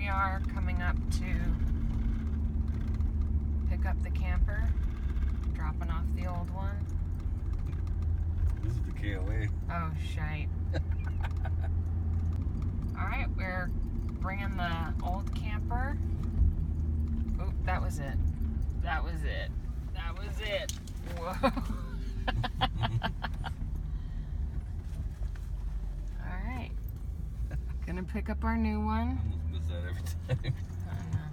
we are coming up to pick up the camper, dropping off the old one. This is the KOA. Oh, shite. Alright, we're bringing the old camper. Oop, that was it. That was it. That was it. Whoa. Alright. Gonna pick up our new one. I almost miss that every time. I know.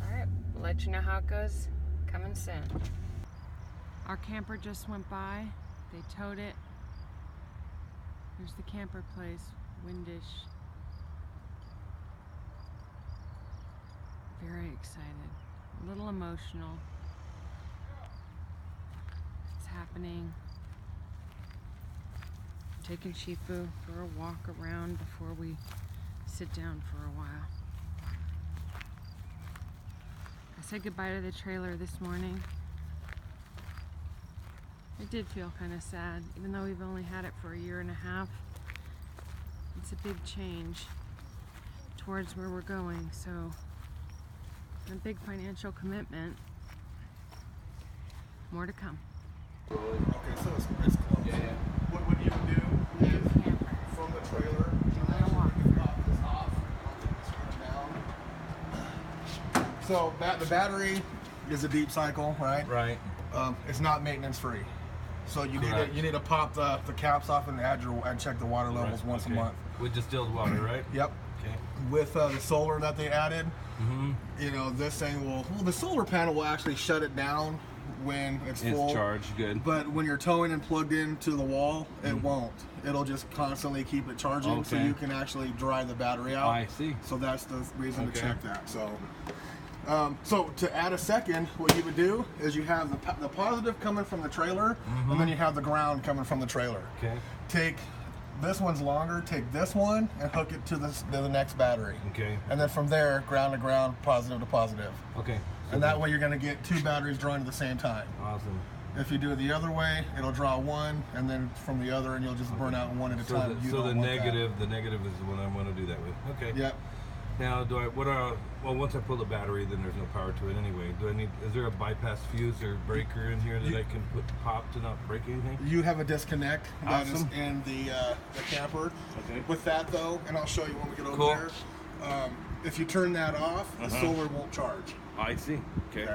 Alright, we'll let you know how it goes coming soon. Our camper just went by. They towed it. Here's the camper place, Windish. Very excited, a little emotional. It's happening. Taking Shifu for a walk around before we sit down for a while. I said goodbye to the trailer this morning. It did feel kind of sad, even though we've only had it for a year and a half. It's a big change towards where we're going, so a big financial commitment. More to come. Okay, so it's close. Yeah. What you do is from the trailer, you pop this off, screw it down. So the battery is a deep cycle, right? Right. It's not maintenance free. So you Correct. need to pop the caps off and check the water levels once a month. With distilled water, right? Yep. Okay. With the solar that they added, you know, this thing will, the solar panel will actually shut it down when it's full. It's charged, good. But when you're towing and plugged into the wall, it won't. It'll just constantly keep it charging, so Okay. you can actually dry the battery out. I see. So that's the reason Okay. to check that. So to add a second, what you would do is you have the positive coming from the trailer, and then you have the ground coming from the trailer. Okay. Take this one's longer. Take this one and hook it to the next battery. Okay. And then from there, ground to ground, positive to positive. Okay. And that way you're going to get two batteries drawing at the same time. Awesome. If you do it the other way, it'll draw one, and then from the other, and you'll just burn out one at a time. You So don't the want that. negative is the one I want to do that with. Okay. Yep. Now, once I pull the battery, then there's no power to it anyway. Is there a bypass fuse or breaker in here that I can pop to not break anything? You have a disconnect that is Awesome. in the camper. Okay. With that though, and I'll show you when we get over Cool. there. If you turn that off, the solar won't charge. I see. Okay.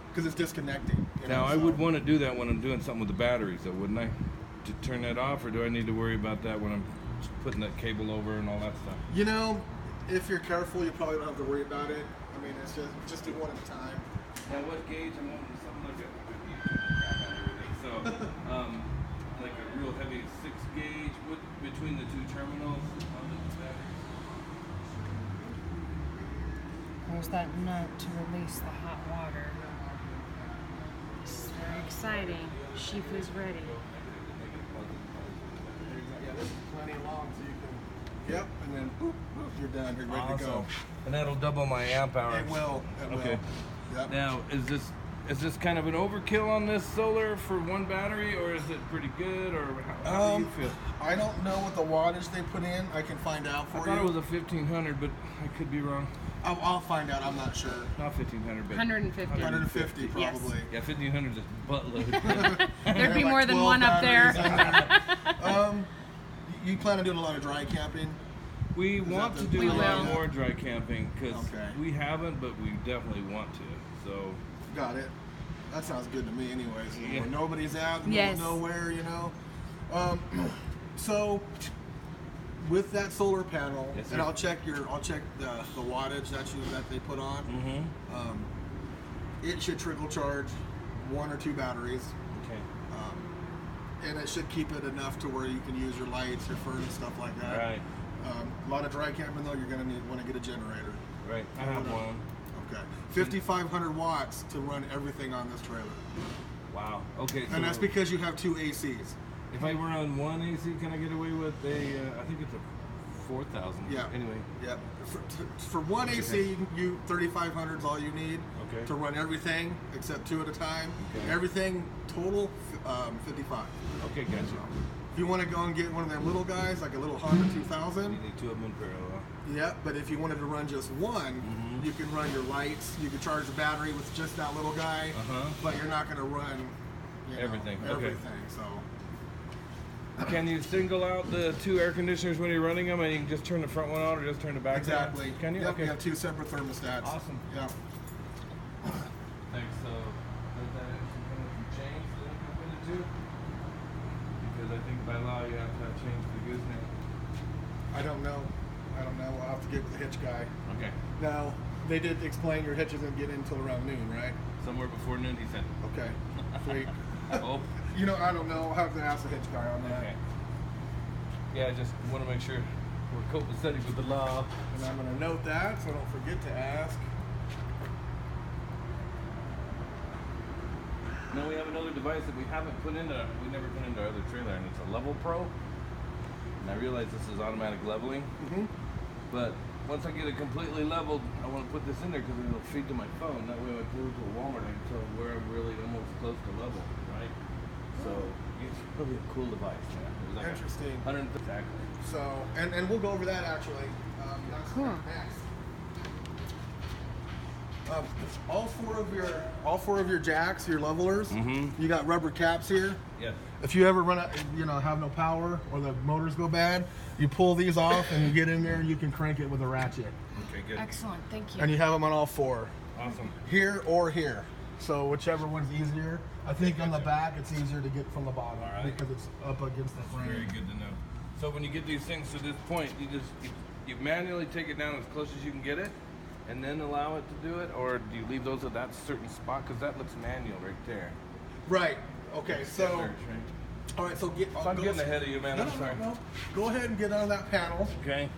Because it's disconnecting. You Now, know, I so- would want to do that when I'm doing something with the batteries, though, wouldn't I? To turn that off, or do I need to worry about that when I'm putting that cable over and all that stuff? You know, if you're careful, you probably don't have to worry about it. I mean, it's just do one at a time. Now, what gauge? I'm wanting something like a so, like a real heavy 6 gauge. What between the two terminals on the batteries? There's that nut to release the hot water. This is very exciting. Shifu's ready. Yeah, this is plenty long, so you can. Yep, and then boop, boop, you're done. You're ready to go. And that'll double my amp hours. It will. It will. Okay. Yep. Now, is this kind of an overkill on this solar for one battery, or is it pretty good, or how do you feel? I don't know what the wattage they put in. I can find out for I you. thought it was a 1500, but I could be wrong. I'll find out. I'm not sure. Not 1500, but 150. 150 probably. Yeah, 1500 is buttload. There'd be Like more than 12 one up there. batteries on there. You plan on doing a lot of dry camping? We want to do We a lot will. more dry camping because Okay. we haven't, but we definitely want to. So Got it. That sounds good to me anyways. Yeah. Where nobody's at, Yes. nowhere, you know. So with that solar panel, Yes, sir. and I'll check the wattage that they put on. It should trickle charge 1 or 2 batteries. okay, And it should keep it enough to where you can use your lights, your furnace, stuff like that. right, A lot of dry camping though, you're gonna want to get a generator. right. I have one. Okay. 5,500 watts to run everything on this trailer. Wow. Okay. And that's so because you have 2 ACs. if I were on one AC, can I get away with I think it's a 4,000. Yeah. Anyway. Yep. For one AC, you 3,500 is all you need Okay. to run everything except 2 at a time. Okay. Everything total 55. Okay, gotcha. If you want to go and get one of them little guys, like a little Honda You 2000, need 2 of them in parallel. yeah. But if you wanted to run just one, you can run your lights. You can charge the battery with just that little guy, but you're not going to run Everything. Okay. Everything. So. Can you single out the 2 air conditioners when you're running them, and you can just turn the front one on or just turn the back Exactly. on? Can you? Yep, Okay. you have 2 separate thermostats. Awesome. Yeah. Thanks. So, does that have some kind of change that I'm committed to? Because I think by law you have to have change the gooseneck. I don't know. I'll have to get with the hitch guy. Okay. Now, they did explain your hitch isn't get in until around noon, right? Somewhere before noon, he said. Okay. Sweet. Oh. You know, I don't know. I'll have to ask the hitch guy on that. Okay. Yeah, I just want to make sure we're copacetic with the law. And I'm going to note that so I don't forget to ask. Now we have another device that we never put into our other trailer, and it's a Level Pro. And I realize this is automatic leveling, but once I get it completely leveled, I want to put this in there because it'll feed to my phone. That way when I pull to a Walmart, I can tell where I'm really almost close to level, right? So it's really a cool device, man. It was like Interesting. 100 exactly. So, and we'll go over that actually. That's Cool. next. All four of your jacks, your levelers, you got rubber caps here. Yes. If you ever run out, have no power or the motors go bad, you pull these off and you get in there and you can crank it with a ratchet. Okay, good. Excellent. Thank you. And you have them on all 4, Awesome. here or here. So whichever one's easier. I think on the back it's easier to get from the bottom because it's up against the frame. Very good to know. So when you get these things to this point, you manually take it down as close as you can get it, and then allow it to do it, or do you leave those at that certain spot? Because that looks manual right there. Right. Okay. So. Right. All right. So I'm getting ahead of you, man. I'm sorry. No. Go ahead and get on that panel. Okay.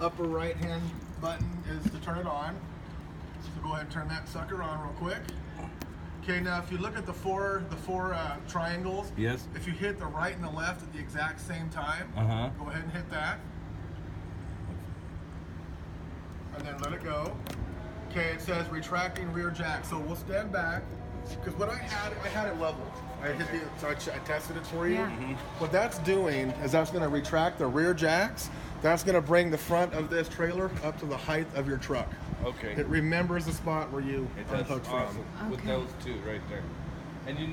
Upper right hand button is to turn it on. So go ahead and turn that sucker on real quick. Okay, now if you look at the four triangles, Yes. if you hit the right and the left at the exact same time, go ahead and hit that. And then let it go. Okay, it says retracting rear jack. So we'll stand back, because what I had it leveled. So I tested it for you. Yeah. What that's doing is that's going to retract the rear jacks. That's going to bring the front of this trailer up to the height of your truck. Okay. It remembers the spot where you It does. unhooked Awesome. from. With Okay. those 2 right there. And you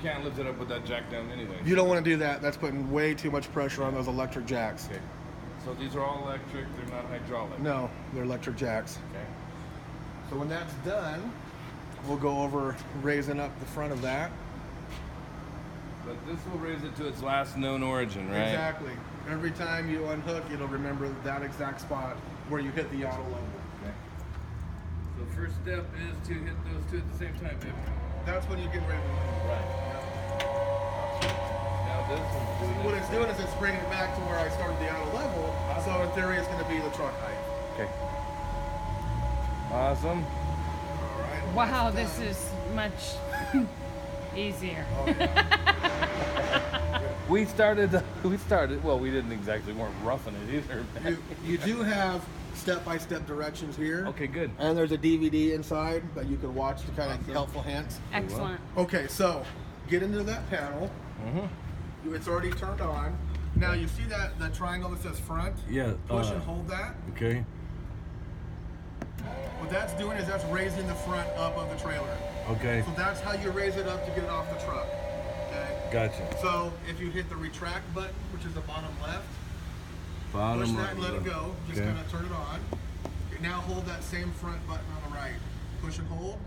can't lift it up with that jack down anyway. You don't want to do that. That's putting way too much pressure on those electric jacks. Okay. So these are all electric, they're not hydraulic. No, they're electric jacks. Okay. So when that's done, we'll go over raising up the front of that. But this will raise it to its last known origin, right? Exactly. Every time you unhook, it'll remember that exact spot where you hit the auto level. Okay. So first step is to hit those 2 at the same time, baby. That's when you get ready to move. Right. Now this one's doing What it's doing is it's bringing it back to where I started the auto level. So in theory, it's going to be the truck height. Okay. Awesome. All right. Wow, this is much easier. We started, well, we didn't exactly, weren't roughing it either. You do have step-by-step directions here. Okay, good. And there's a DVD inside that you can watch to kind of helpful hints. Excellent. Okay, so get into that panel. It's already turned on. Now you see that triangle that says front? Yeah. Push and hold that. Okay. What that's doing is that's raising the front up of the trailer. Okay. So that's how you raise it up to get it off the truck. Okay. Gotcha. So if you hit the retract button, which is the bottom left, Bottom push that right, and let it go. Just Okay. kind of turn it on. Okay, now hold that same front button on the right. Push and hold.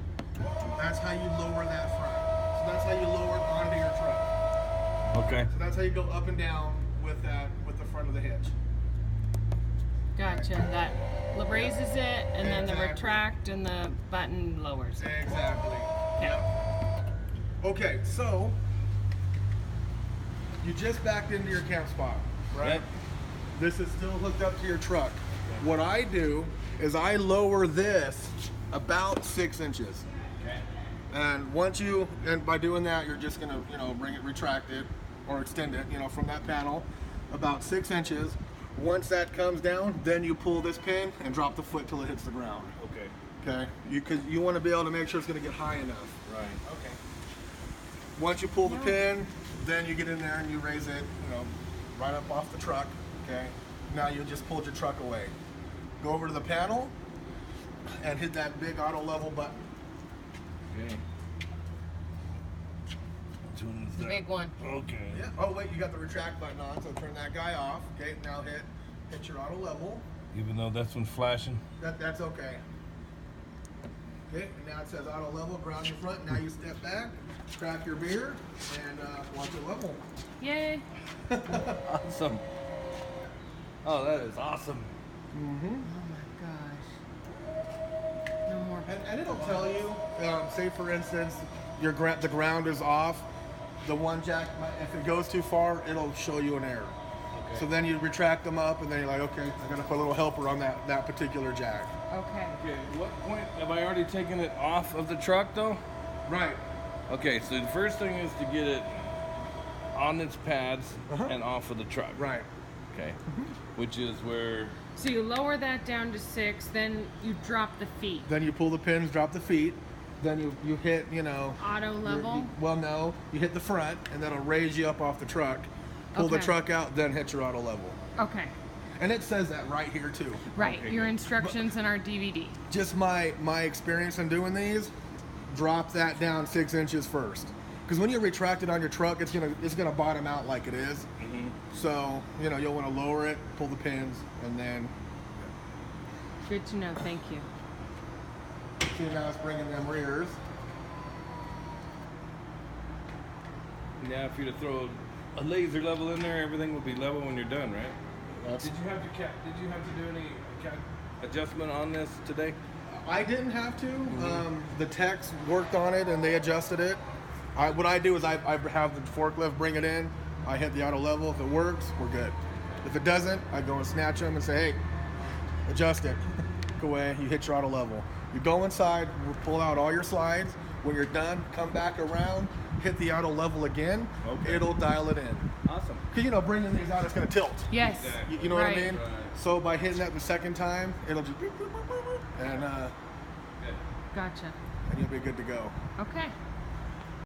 That's how you lower that front. So that's how you lower it onto your truck. Okay. So that's how you go up and down with the front of the hitch. Gotcha. That raises it, and then the Exactly. retract and the button lowers it. Exactly. Yeah. Okay, so you just backed into your camp spot, right? Yep. This is still hooked up to your truck. What I do is I lower this about 6 inches. Okay. And by doing that, you're just gonna, bring it retracted or extend it, from that panel about 6 inches. Once that comes down, then you pull this pin and drop the foot till it hits the ground. Okay. Okay? You want to be able to make sure it's gonna get high enough. Right. Okay. Once you pull the pin, then you get in there and you raise it, you know, right up off the truck. Okay. Now you just pulled your truck away. Go over to the panel and hit that big auto level button. Okay. Which one is The that? big one. Okay. Yeah. Oh wait, you got the retract button on, so turn that guy off. Okay. Now hit your auto level. Even though that's one's flashing. That's okay. Okay, and now it says auto level, ground your front. Now you step back, crack your beer, and watch it level. Yay. Awesome. Oh, that is awesome. Mm-hmm. Oh my gosh. No more. And it'll tell you, say for instance, the ground is off. The one jack, if it goes too far, it'll show you an error. Okay. So then you retract them up, and then you're like, okay, I'm gonna put a little helper on that particular jack. Okay. Okay, what point have I already taken it off of the truck though? Right. Okay, so the first thing is to get it on its pads Uh-huh. and off of the truck. Right. Okay. Which is where So you lower that down to 6, then you drop the feet. Then you pull the pins, drop the feet. Then you hit, you know. Auto level? Well, no, you hit the front, and that'll raise you up off the truck. Pull the Okay. truck out, then hit your auto level. Okay. And it says that right here too. Right. Okay, Your good. instructions in our DVD. Just my experience in doing these, drop that down 6 inches first. Because when you retract it on your truck, it's gonna bottom out like it is. Mm-hmm. So you know you'll want to lower it, pull the pins, and then Good to know. Thank you. see now it's bringing them rears. now if you're to throw a laser level in there, everything will be level when you're done, right? That's, Did you have to do any adjustment on this today? I didn't have to. The techs worked on it and they adjusted it. What I do is I have the forklift bring it in. I hit the auto level. If it works, we're good. If it doesn't, I go and snatch them and say, hey, adjust it. Go away. You hit your auto level. You go inside, pull out all your slides. When you're done, come back around, hit the auto level again. Okay. It'll dial it in. Awesome. Because, you know, bringing these out, it's going to tilt. Yes. Exactly. You know what I Right. mean? Right. So by hitting that the second time, it'll just and Good. Gotcha. you'll be good to go. Okay.